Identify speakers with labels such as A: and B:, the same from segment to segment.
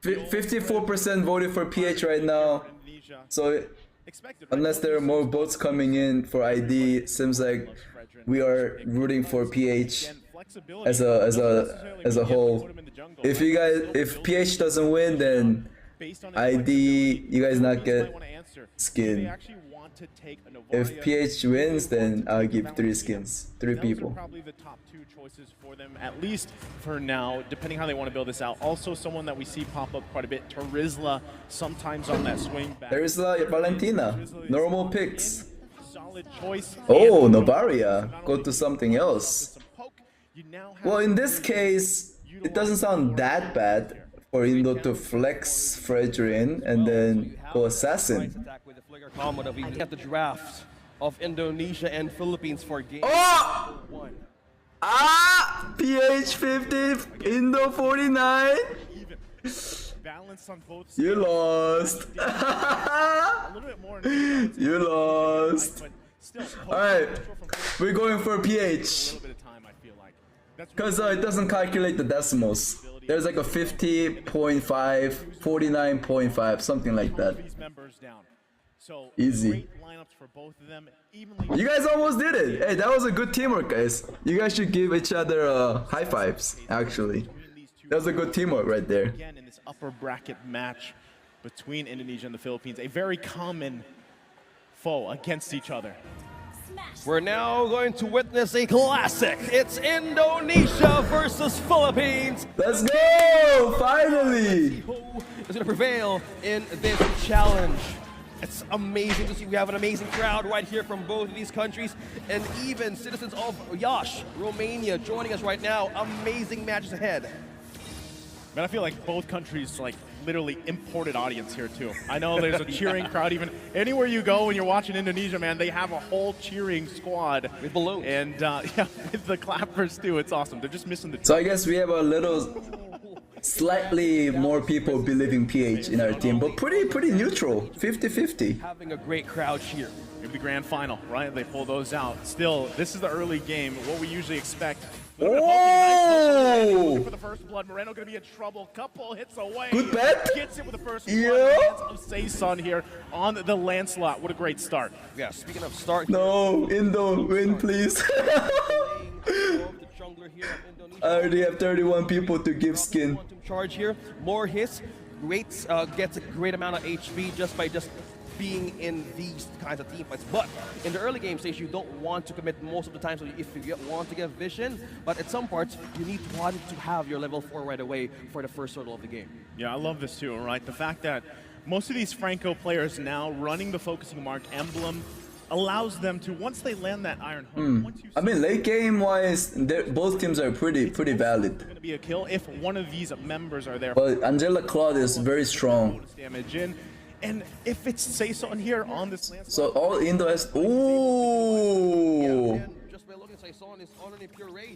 A: 54% voted for PH right now. So unless there are more votes coming in for ID, seems like we are rooting for PH as a whole. If PH doesn't win, then ID, you guys not get skin. If PH wins, then I'll give 3 skins, 3 people.
B: Probably the top 2 choices for them, at least for now, depending how they want to build this out. Also, someone that we see pop up quite a bit, Terizla, sometimes on that swing back.
A: Terizla, Valentina, normal picks.
B: Solid choice.
A: Oh, Novaria, go to something else. Well, in this case, it doesn't sound that bad for Indo to flex Fredrin and then go assassin.
C: We got the draft of Indonesia and Philippines for game 1.
A: Ah! PH 50, Indo 49. You lost. You lost. Alright, we're going for PH. Because it doesn't calculate the decimals. There's like a 50.5, 49.5, something like that. Easy. You guys almost did it. Hey, that was a good teamwork, guys. You guys should give each other high fives, actually. That was a good teamwork right there.
B: Again, in this upper bracket match between Indonesia and the Philippines, a very common foe against each other.
C: We're now going to witness a classic. It's Indonesia versus Philippines.
A: Let's go! Finally!
C: Who is going to prevail in this challenge? It's amazing to see. We have an amazing crowd right here from both of these countries, and even citizens of Yash, Romania, joining us right now. Amazing matches ahead.
B: Man, I feel like both countries literally imported audience here too. I know there's a cheering crowd even anywhere you go when you're watching Indonesia, man. They have a whole cheering squad
C: with balloons
B: and yeah, with the clappers too. It's awesome. They're just missing the.
A: So I guess we have a little, slightly more people believing PH in our team, but pretty neutral, 50-50.
C: Having a great crowd cheer.
B: Maybe the grand final, right? They pull those out. Still, this is the early game. What we usually expect.
A: Oh!
B: For the first blood, Moreno gonna be in trouble. Couple hits away.
A: Good bet.
B: Gets it with the first blood of Saison here on the Lancelot. What a great start.
C: Yeah, speaking of start.
A: No, Indo, win please. I already have 31 people to give skin.
C: Charge here, more hits, gets a great amount of HP just by being in these kinds of team fights. But in the early game stage, you don't want to commit most of the time. So if you want to get vision, but at some parts, you need to have your level 4 right away for the first hurdle of the game.
B: Yeah, I love this too, right? The fact that most of these Franco players now running the focusing mark emblem allows them to, once they land that iron hook.
A: I mean, late game wise, both teams are pretty valid.
B: Going to be a kill if one of these members are there.
A: But Angela Claude is very strong.
B: Damage in. And if it's Saison here on this Lancelot,
A: so all Indo has. Ooh!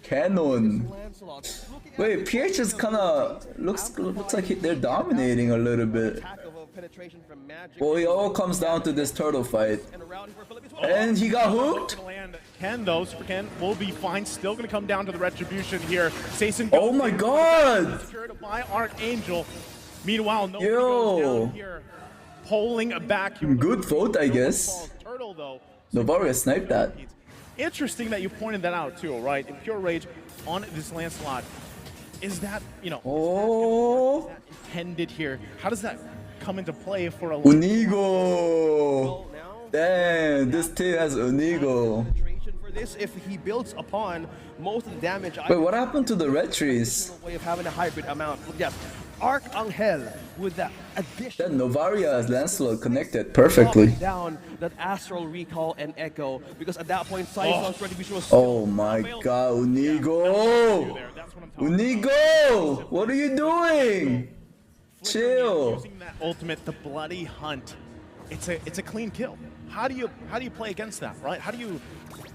A: Cannon. Wait, PH is kinda looks like they're dominating a little bit. Well, it all comes down to this turtle fight. And he got hooked.
B: Ken though, Super Ken will be fine. Still gonna come down to the retribution here. Saison.
A: Oh my God!
B: Secured by Archangel. Meanwhile, nobody goes down here. Pulling back.
A: Good vote, I guess.
B: Turtle, though.
A: Novaria sniped that.
B: Interesting that you pointed that out too, right? In Pure Rage on this Lancelot, is that, you know, is that intended here? How does that come into play for a
A: Unigo? Damn, this team has Unigo.
C: For this, if he builds upon most of the damage.
A: Wait, what happened to the red trees?
C: Way of having a hybrid amount. Yes. Archangel with that addition.
A: Then Novaria's Lancelot connected perfectly.
C: Down that astral recall and echo, because at that point Saison's retribution was.
A: Oh my God, Unigo! Unigo! What are you doing? Chill.
B: Using that ultimate, the bloody hunt. It's a clean kill. How do you play against that, right? How do you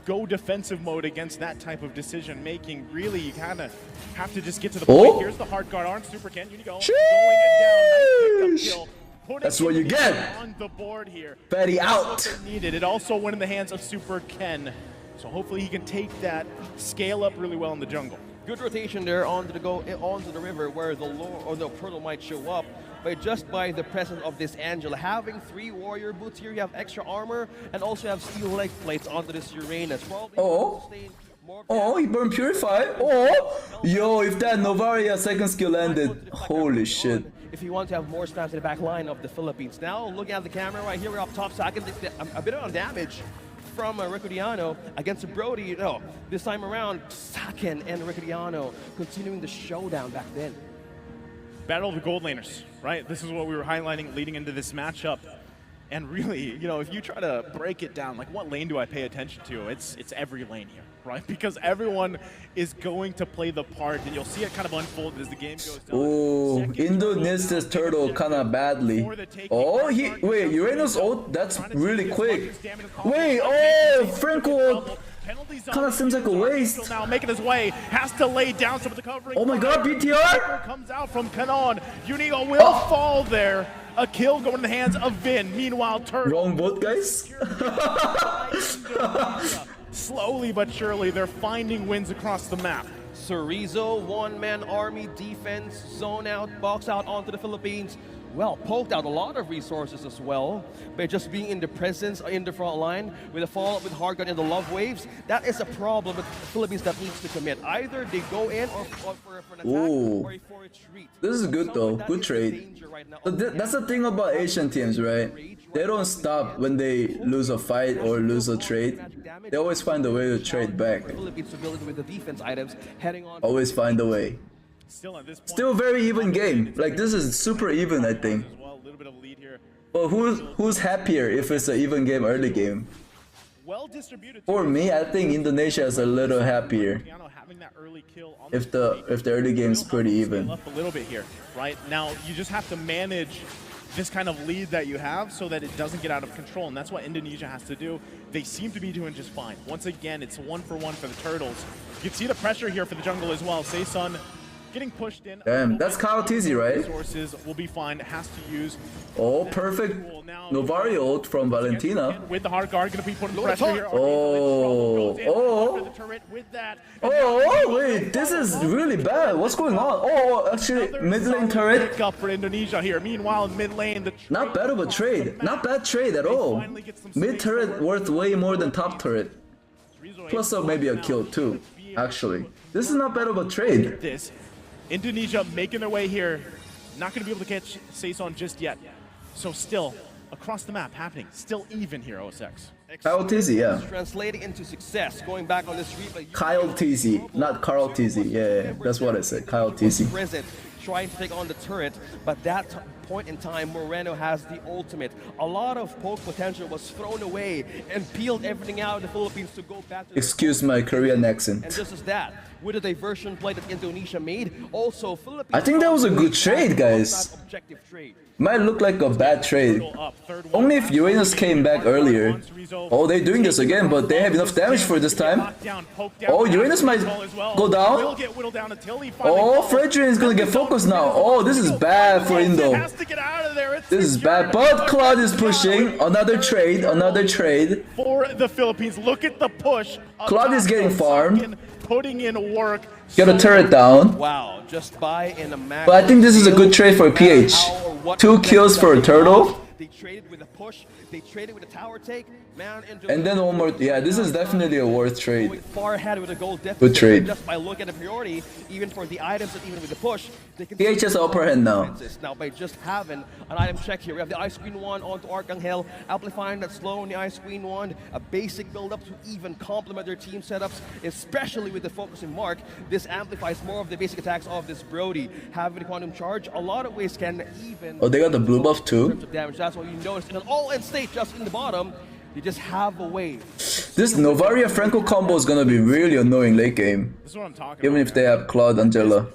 B: go defensive mode against that type of decision making? Really, you kind of have to just get to the point. Here's the hard guard arm, Super Ken. Unigo going down. Nice pickup kill.
A: That's what you get.
B: On the board here.
A: Fatty out.
B: Needed. It also went in the hands of Super Ken. So hopefully he can take that, scale up really well in the jungle.
C: Good rotation there onto the river where the turtle might show up. but just by the presence of this Angela. Having 3 warrior boots here, you have extra armor, and also have steel leg plates onto this Uranus. Probably
A: Oh, he burned Purify. Oh, yo, if that Novaria second skill landed, holy shit.
C: If you want to have more spams in the back line of the Philippines. Now, looking at the camera right here, we're up top, so I can a bit of damage from Riccodiano against Brody. You know, this time around, Saken and Riccodiano continuing the showdown back then.
B: Battle of the gold laners, right? This is what we were highlighting leading into this matchup. And really, you know, if you try to break it down, like what lane do I pay attention to? It's every lane here, right? Because everyone is going to play the part, and you'll see it kind of unfold as the game goes down.
A: Oh, Indo needs this turtle kind of badly. Oh, wait, Uranus ult? That's really quick. Wait, oh, Franco kind of seems like a waste.
B: Now making his way, has to lay down some of the covering.
A: Oh my god, BTR!
B: Comes out from Kanon. Unigo will fall there. A kill going in the hands of Vin. Meanwhile,
A: wrong boat, guys.
B: Slowly but surely, they're finding wins across the map.
C: Cerezo, one-man army defense, zone out, box out onto the Philippines. Well, poked out a lot of resources as well, but just being in the presence in the front line with a follow-up with hard gun and the love waves, that is a problem with the Philippines that needs to commit. Either they go in or for an attack or for a retreat.
A: This is good though, good trade. But that's the thing about Asian teams, right? They don't stop when they lose a fight or lose a trade. They always find a way to trade back.
C: With the defense items heading on.
A: Always find a way. Still very even game. Like this is super even, I think. But who's happier if it's an even game early game? For me, I think Indonesia is a little happier if the early game is pretty even.
B: A little bit here, right? Now you just have to manage this kind of lead that you have so that it doesn't get out of control, and that's what Indonesia has to do. They seem to be doing just fine. Once again, it's 1-for-1 for the Turtles. You can see the pressure here for the jungle as well. Seisun getting pushed in.
A: Damn, that's Kyle TZ, right?
B: Resources will be fine. Has to use.
A: Oh, perfect Novaria ult from Valentina.
B: With the hard guard, gonna be putting pressure here.
A: Oh, wait, this is really bad. What's going on? Oh, actually, mid lane turret.
B: Pick up for Indonesia here. Meanwhile, in mid lane,
A: not bad of a trade. Not bad trade at all. Mid turret worth way more than top turret. Plus maybe a kill too, actually. This is not bad of a trade.
B: This Indonesia making their way here. Not going to be able to catch Seisun just yet. So still, across the map happening. Still even here, OSX.
A: Kyle TZ, yeah.
C: Translating into success. Going back on this replay.
A: Kyle TZ, not Carl TZ. Yeah, that's what I said. Kyle TZ.
C: Present, trying to take on the turret, but that point in time, Moreno has the ultimate. A lot of poke potential was thrown away and peeled everything out of the Philippines to go back to.
A: Excuse my Korean accent.
C: And just as that, with a diversion play that Indonesia made, also Philippines.
A: I think that was a good trade, guys. Might look like a bad trade. Only if Uranus came back earlier. Oh, they're doing this again, but they have enough damage for this time. Oh, Uranus might go down. Oh, Fredrin is gonna get focused now. Oh, this is bad for Indo. This is bad, but Claude is pushing. Another trade, another trade.
B: For the Philippines, look at the push.
A: Claude is getting farmed.
B: Putting in work.
A: Get a turret down.
C: Wow, just buy in a max.
A: But I think this is a good trade for PH. 2 kills for a turtle.
C: They traded with a push. They traded with a tower take. Man,
A: and then one more. Yeah, this is definitely a worth trade.
C: Far ahead with a gold deficit.
A: Good trade.
C: Just by looking at the priority, even for the items and even with the push, they can.
A: PH has upper hand now.
C: Now by just having an item check here, we have the Ice Queen wand onto Arcangel, amplifying that slow on the Ice Queen wand, a basic build-up to even complement their team setups, especially with the focusing mark. This amplifies more of the basic attacks of this Brody. Having the quantum charge, a lot of ways can even.
A: Oh, they got the blue buff too.
C: Damage. That's what you notice in an all-in state just in the bottom. You just have a way.
A: This Novaria Franco combo is gonna be really annoying late game.
B: This is what I'm talking
A: even
B: about,
A: if they have Claude Angela.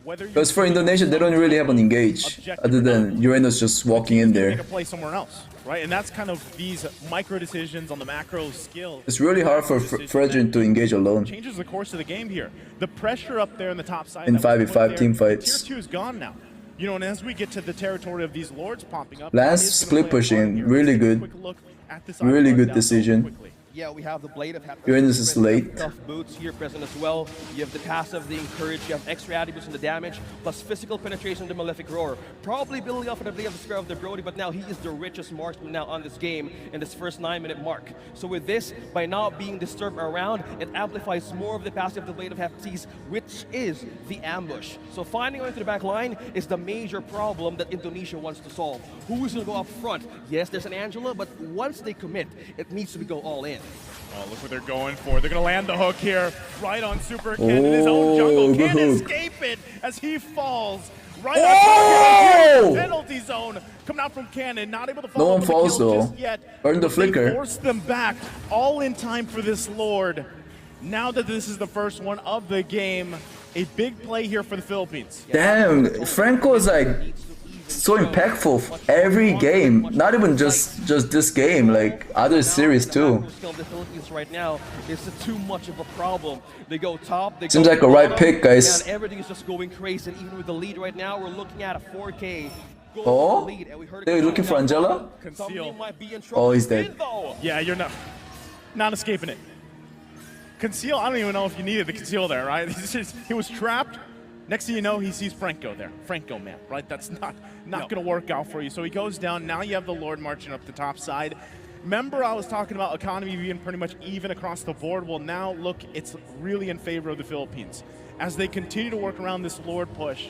A: Because for Indonesia, they don't really have an engage other than Uranus just walking in there.
B: Make a play somewhere else, right? And that's kind of these micro decisions on the macro skill.
A: It's really hard for Fredrin to engage alone.
B: Changes the course of the game here. The pressure up there in the top side.
A: In 5v5 team fights.
B: Tier 2 is gone now. You know, and as we get to the territory of these lords popping up,
A: Lance split pushing, really good. Really good decision.
C: Yeah, we have the Blade of
A: Uranus is late.
C: Tough boots here present as well. You have the passive, the encourage, you have extra attributes in the damage, plus physical penetration of the Malefic Roar. Probably building off of the Blade of the Spear of the Brody, but now he is the richest marksman now on this game in this first 9-minute mark. So with this, by not being disturbed around, it amplifies more of the passive of the Blade of Hephaestus, which is the ambush. So finding going to the back line is the major problem that Indonesia wants to solve. Who's going to go up front? Yes, there's an Angela, but once they commit, it needs to go all in.
B: Oh, look what they're going for. They're going to land the hook here, right on Super Ken in his own jungle. Can't escape it as he falls right on the penalty zone. Coming out from Cannon, not able to follow.
A: No one falls though.
B: Just yet.
A: Earned the flicker.
B: They forced them back, all in time for this Lord. Now that this is the first one of the game, a big play here for the Philippines.
A: Damn, Franco is like so impactful every game. Not even just this game, like other series too.
C: The Philippines right now is too much of a problem. They go top. They
A: Seems
C: go
A: like a right
C: bottom,
A: pick, guys.
C: And everything is just going crazy. And even with the lead right now, we're looking at a 4K.
A: Oh, they're looking for Angela.
B: Conceal.
A: Oh, he's dead.
B: Yeah, you're not escaping it. Conceal, I don't even know if you needed the conceal there, right? He was trapped. Next thing you know, he sees Franco there. Franco, man, right? That's not going to work out for you. So he goes down. Now you have the Lord marching up the top side. Remember I was talking about economy being pretty much even across the board? Well, now, look, it's really in favor of the Philippines. As they continue to work around this Lord push,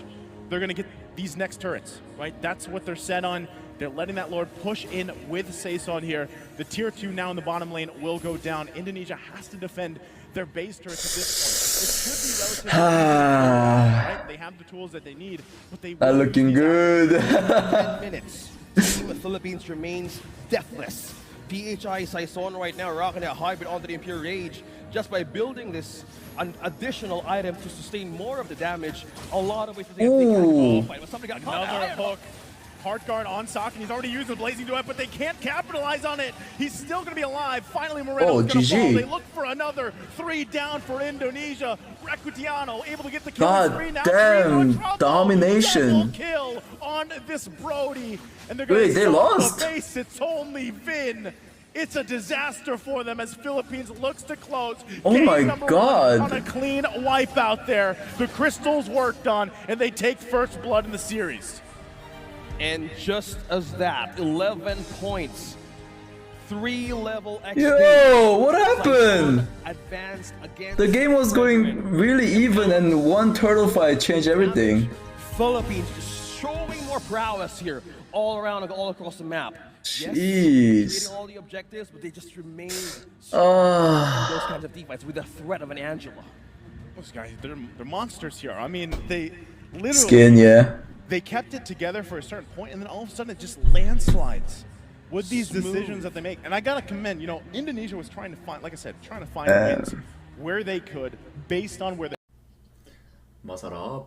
B: they're going to get these next turrets, right? That's what they're set on. They're letting that Lord push in with Saison here. The tier 2 now in the bottom lane will go down. Indonesia has to defend their base turrets at this point. It should be relatively right? They have the tools that they need, but they
A: Not looking good.
C: 10 minutes. The Philippines remains deathless. PHI Saison right now rocking a hybrid onto the Imperial Rage just by building this an additional item to sustain more of the damage. A lot of ways to take a fight. But somebody got caught.
B: Another hook. Heart guard on Sock, and he's already used the Blazing Duet, but they can't capitalize on it. He's still going to be alive. Finally, Moreno's going to fall. They look for another 3 down for Indonesia. Requitiano able to get the kill.
A: God damn, domination.
B: Double kill on this Brody. And they're going to
A: they lost.
B: The base. It's only Vin. It's a disaster for them as Philippines looks to close.
A: Oh my God.
B: On a clean wipe out there. The crystals worked on, and they take first blood in the series.
C: And just as that, 11 points, 3 level XP.
A: Yo, what happened?
C: Advanced against
A: the game was going really even, and one turtle fight changed everything.
C: Philippines just showing more prowess here, all around, all across the map.
A: Jeez.
C: Yes, all the objectives, but they just remain those kinds of defense with the threat of an Angela.
B: Those guys, they're monsters here. I mean, they literally...
A: Skin, yeah.
B: They kept it together for a certain point, and then all of a sudden it just landslides with these decisions that they make. And I gotta commend, you know, Indonesia was trying to find, like I said, trying to find wins where they could, based on where they...
A: Masarap.